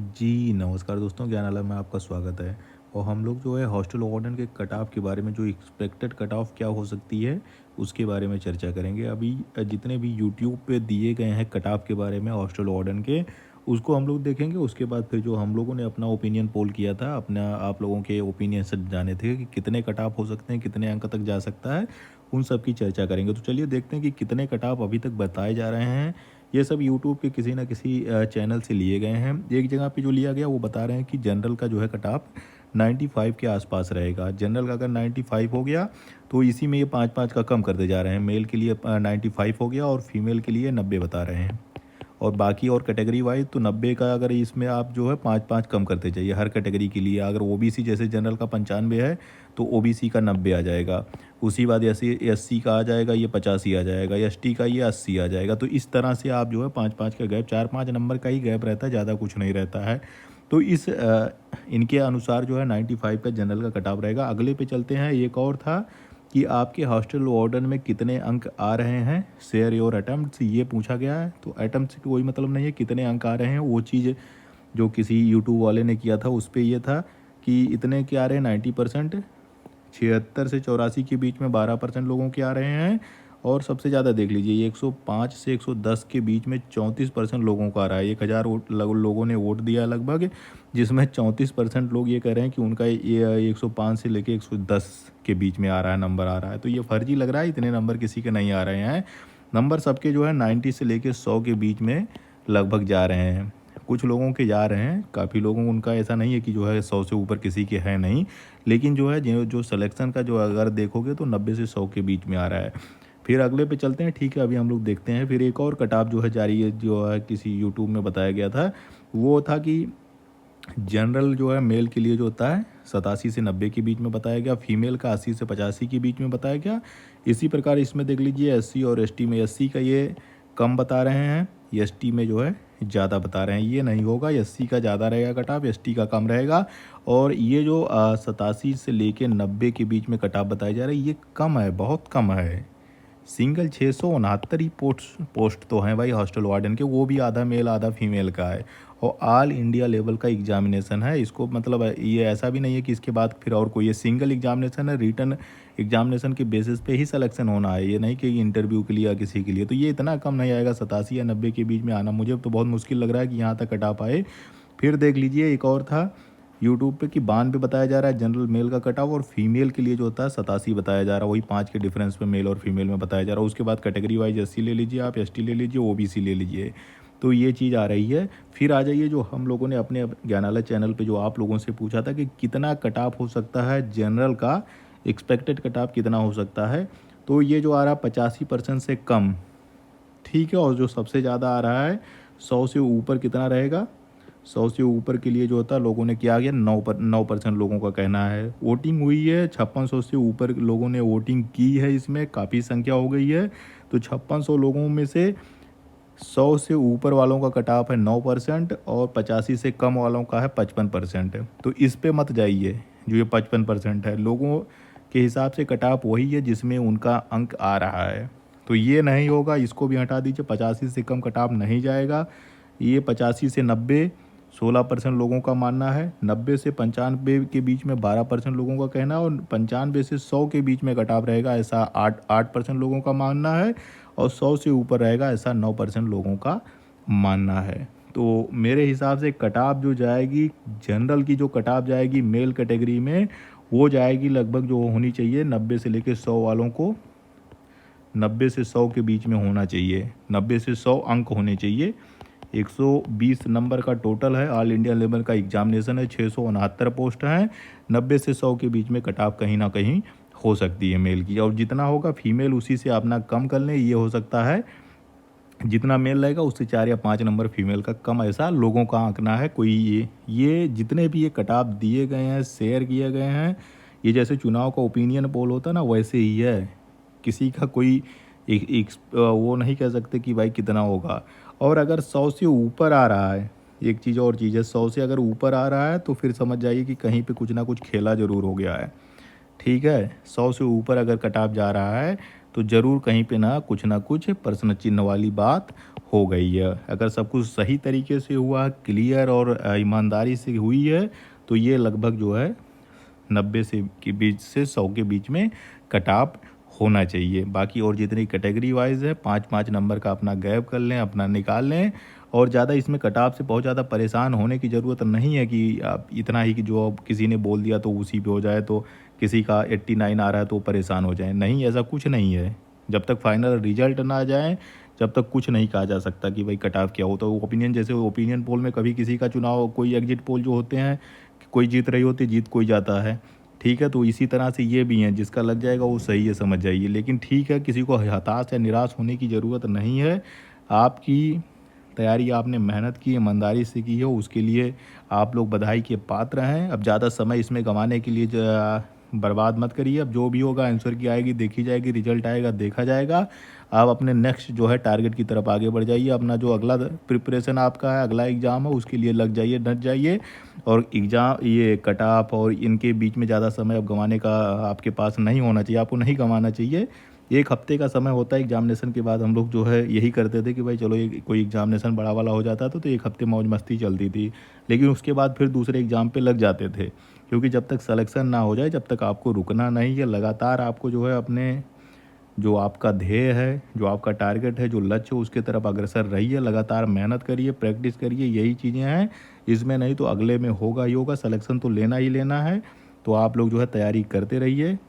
जी, नमस्कार दोस्तों, ज्ञानालय में आपका स्वागत है। और हम लोग जो है हॉस्टल वार्डन के कट ऑफ के बारे में जो एक्सपेक्टेड कट ऑफ क्या हो सकती है, उसके बारे में चर्चा करेंगे। अभी जितने भी यूट्यूब पे दिए गए हैं कट ऑफ के बारे में हॉस्टल वार्डन के, उसको हम लोग देखेंगे। उसके बाद फिर जो हम लोगों ने अपना ओपिनियन पोल किया था, अपना आप लोगों के ओपिनियन से जाने थे कि कितने कट ऑफ हो सकते हैं, कितने अंक तक जा सकता है, उन सब की चर्चा करेंगे। तो चलिए देखते हैं कि कितने कट ऑफ अभी तक बताए जा रहे हैं। ये सब यूट्यूब के किसी न किसी चैनल से लिए गए हैं। एक जगह पे जो लिया गया वो बता रहे हैं कि जनरल का जो है कट ऑफ 95 के आसपास रहेगा। जनरल का अगर 95 हो गया तो इसी में ये 5-5 का कम करते जा रहे हैं। मेल के लिए 95 हो गया और फीमेल के लिए 90 बता रहे हैं। और बाकी और कैटेगरी वाइज तो 90 का अगर इसमें आप जो है 5-5 कम करते जाइए हर कैटेगरी के लिए। अगर ओबीसी जैसे जनरल का 95 है तो ओबीसी का 90 आ जाएगा। उसी बाद एससी एससी का आ जाएगा, ये 85 आ जाएगा। एसटी का ये 80 आ जाएगा। तो इस तरह से आप जो है 5-5 का गैप, 4-5 नंबर का ही गैप रहता है, ज़्यादा कुछ नहीं रहता है। तो इनके अनुसार जो है 95 का जनरल का कट ऑफ रहेगा। अगले पे चलते हैं। एक और था कि आपके हॉस्टल वार्डन में कितने अंक आ रहे हैं, शेयर योर अटेम्प्ट्स, ये पूछा गया है। तो अटेम्प्ट्स से कोई मतलब नहीं है, कितने अंक आ रहे हैं। वो चीज़ जो किसी यूट्यूब वाले ने किया था उस पे ये था कि इतने के आ रहे हैं 90%, 76 से 84 के बीच में 12% लोगों के आ रहे हैं। और सबसे ज़्यादा देख लीजिए 105 से 110 के बीच में 34% लोगों का आ रहा है। 1000 लोगों ने वोट दिया लगभग, जिसमें 34% लोग ये कह रहे हैं कि उनका ये 105 से लेके 110 के बीच में आ रहा है, नंबर आ रहा है। तो ये फर्जी लग रहा है, इतने नंबर किसी के नहीं आ रहे हैं। नंबर सबके जो है 90 से लेके 100 के बीच में लगभग जा रहे हैं। कुछ लोगों के जा रहे हैं, काफ़ी लोगों उनका ऐसा नहीं है कि जो है 100 से ऊपर किसी के है नहीं। लेकिन जो है जो सिलेक्शन का जो अगर देखोगे तो 90 से 100 के बीच में आ रहा है। फिर अगले पे चलते हैं। ठीक है, अभी हम लोग देखते हैं। फिर एक और कट ऑफ जो है जारी है, जो है किसी यूट्यूब में बताया गया था। वो था कि जनरल जो है मेल के लिए जो होता है 87 से 90 के बीच में बताया गया। फीमेल का 80 से 85 के बीच में बताया गया। इसी प्रकार इसमें देख लीजिए एससी और एसटी में, एससी का ये कम बता रहे हैं, एसटी में जो है ज़्यादा बता रहे हैं। ये नहीं होगा, एससी का ज़्यादा रहेगा कट ऑफ, एसटी का कम रहेगा। और ये जो 87 से लेके 90 के बीच में कट ऑफ बताया जा रहा है, ये कम है, बहुत कम है। सिंगल 669 ही पोस्ट तो हैं भाई हॉस्टल वार्डन के, वो भी आधा मेल आधा फीमेल का है। और ऑल इंडिया लेवल का एग्जामिनेशन है। इसको मतलब ये ऐसा भी नहीं है कि इसके बाद फिर और कोई, ये सिंगल एग्जामिनेशन है। रिटन एग्जामिनेशन के बेसिस पे ही सिलेक्शन होना है, ये नहीं कि इंटरव्यू के लिए या किसी के लिए। तो ये इतना कम नहीं आएगा, 87 या 90 के बीच में आना मुझे तो बहुत मुश्किल लग रहा है कि यहाँ तक कटा पाए। फिर देख लीजिए एक और था यूट्यूब पे कि 92 बताया जा रहा है जनरल मेल का कट ऑफ, और फीमेल के लिए जो होता है 87 बताया जा रहा है। वही 5 के डिफरेंस पे मेल और फीमेल में बताया जा रहा है। उसके बाद कैटेगरी वाइज एससी ले लीजिए, आप एसटी ले लीजिए, ओबीसी ले लीजिए। तो ये चीज़ आ रही है। फिर आ जाइए जो हम लोगों ने अपने ज्ञानालय चैनल पे जो आप लोगों से पूछा था कि कितना कट ऑफ हो सकता है जनरल का, एक्सपेक्टेड कट ऑफ कितना हो सकता है। तो ये जो आ रहा है 85% से कम, ठीक है। और जो सबसे ज़्यादा आ रहा है 100 से ऊपर कितना रहेगा। 100 से ऊपर के लिए जो होता है लोगों ने किया गया 9% लोगों का कहना है। वोटिंग हुई है 5600 से ऊपर लोगों ने वोटिंग की है। इसमें काफ़ी संख्या हो गई है। तो 5600 लोगों में से 100 से ऊपर वालों का कट ऑफ है 9% और 85 से कम वालों का है 55%। तो इस पे मत जाइए। जो ये 55% है लोगों के हिसाब से कट ऑफ वही है जिसमें उनका अंक आ रहा है। तो ये नहीं होगा, इसको भी हटा दीजिए। 85 से कम कट ऑफ नहीं जाएगा। ये 85 से 90 16% लोगों का मानना है। 90 से 95 के बीच में 12% लोगों का कहना है। और 95 से 100 के बीच में कट ऑफ रहेगा, ऐसा 8% लोगों का मानना है। और 100 से ऊपर रहेगा, ऐसा 9% लोगों का मानना है। तो मेरे हिसाब से कट ऑफ जो जाएगी जनरल की, जो कट ऑफ जाएगी मेल कैटेगरी में, वो जाएगी लगभग जो होनी चाहिए 90 से लेकर 100 वालों को 90 से 100 के बीच में होना चाहिए। 90 से 100 अंक होने चाहिए। 120 नंबर का टोटल है। ऑल इंडिया लेवल का एग्जामिनेशन है। 669 पोस्ट हैं। 90 से 100 के बीच में कट ऑफ कहीं ना कहीं हो सकती है मेल की। और जितना होगा फीमेल उसी से अपना कम कर लें। ये हो सकता है जितना मेल रहेगा उससे 4 या 5 नंबर फीमेल का कम, ऐसा लोगों का आंकना है। कोई ये जितने भी ये कट ऑफ दिए गए हैं, शेयर किए गए हैं, ये जैसे चुनाव का ओपिनियन पोल होता है ना, वैसे ही है। किसी का कोई एक वो नहीं कह सकते कि भाई कितना होगा। और अगर 100 से ऊपर आ रहा है, एक चीज़ और चीज़ है, 100 से अगर ऊपर आ रहा है तो फिर समझ जाइए कि कहीं पे कुछ ना कुछ खेला ज़रूर हो गया है। ठीक है, 100 से ऊपर अगर कट ऑफ जा रहा है तो ज़रूर कहीं पे ना कुछ प्रश्न चिन्ह वाली बात हो गई है। अगर सब कुछ सही तरीके से हुआ, क्लियर और ईमानदारी से हुई है, तो ये लगभग जो है 90 से के बीच से 100 के बीच में कट ऑफ होना चाहिए। बाकी और जितनी कैटेगरी वाइज़ है 5-5 नंबर का अपना गैप कर लें, अपना निकाल लें और ज़्यादा इसमें कट ऑफ से बहुत ज़्यादा परेशान होने की ज़रूरत नहीं है कि आप इतना ही कि जो अब किसी ने बोल दिया तो उसी पे हो जाए, तो किसी का 89 आ रहा है तो परेशान हो जाएँ। नहीं, ऐसा कुछ नहीं है। जब तक फाइनल रिज़ल्ट ना आ जाए, जब तक कुछ नहीं कहा जा सकता कि भाई कट ऑफ क्या होता है। वो ओपिनियन, जैसे ओपिनियन पोल में कभी किसी का चुनाव, कोई एग्ज़िट पोल जो होते हैं, कोई जीत रही होती है, जीत कोई जाता है। ठीक है, तो इसी तरह से ये भी हैं, जिसका लग जाएगा वो सही है, समझ जाइए। लेकिन ठीक है, किसी को हताश या निराश होने की ज़रूरत नहीं है। आपकी तैयारी आपने मेहनत की, ईमानदारी से की है, उसके लिए आप लोग बधाई के पात्र हैं। अब ज़्यादा समय इसमें गँवाने के लिए बर्बाद मत करिए। अब जो भी होगा आंसर की आएगी, देखी जाएगी, रिज़ल्ट आएगा, देखा जाएगा। आप अपने नेक्स्ट जो है टारगेट की तरफ आगे बढ़ जाइए। अपना जो अगला प्रिपरेशन आपका है, अगला एग्ज़ाम है, उसके लिए लग जाइए, डट जाइए। और एग्ज़ाम, ये कट ऑफ और इनके बीच में ज़्यादा समय अब गँवाने का आपके पास नहीं होना चाहिए, आपको नहीं गँवाना चाहिए। 1 हफ़्ते का समय होता है एग्ज़ामिनेशन के बाद। हम लोग जो है यही करते थे कि भाई चलो, ये कोई एग्ज़ामिनेशन बड़ा वाला हो जाता था तो 1 हफ़्ते मौज-मस्ती चलती थी। लेकिन उसके बाद फिर दूसरे एग्ज़ाम पे लग जाते थे। क्योंकि जब तक सिलेक्शन ना हो जाए, जब तक आपको रुकना नहीं है, लगातार आपको जो है अपने, जो आपका ध्येय है, जो आपका टारगेट है, जो लक्ष्य है, उसकी तरफ अग्रसर रहिए, लगातार मेहनत करिए, प्रैक्टिस करिए, यही चीज़ें हैं। इसमें नहीं तो अगले में होगा ही होगा, सिलेक्शन तो लेना ही लेना है। तो आप लोग जो है तैयारी करते रहिए।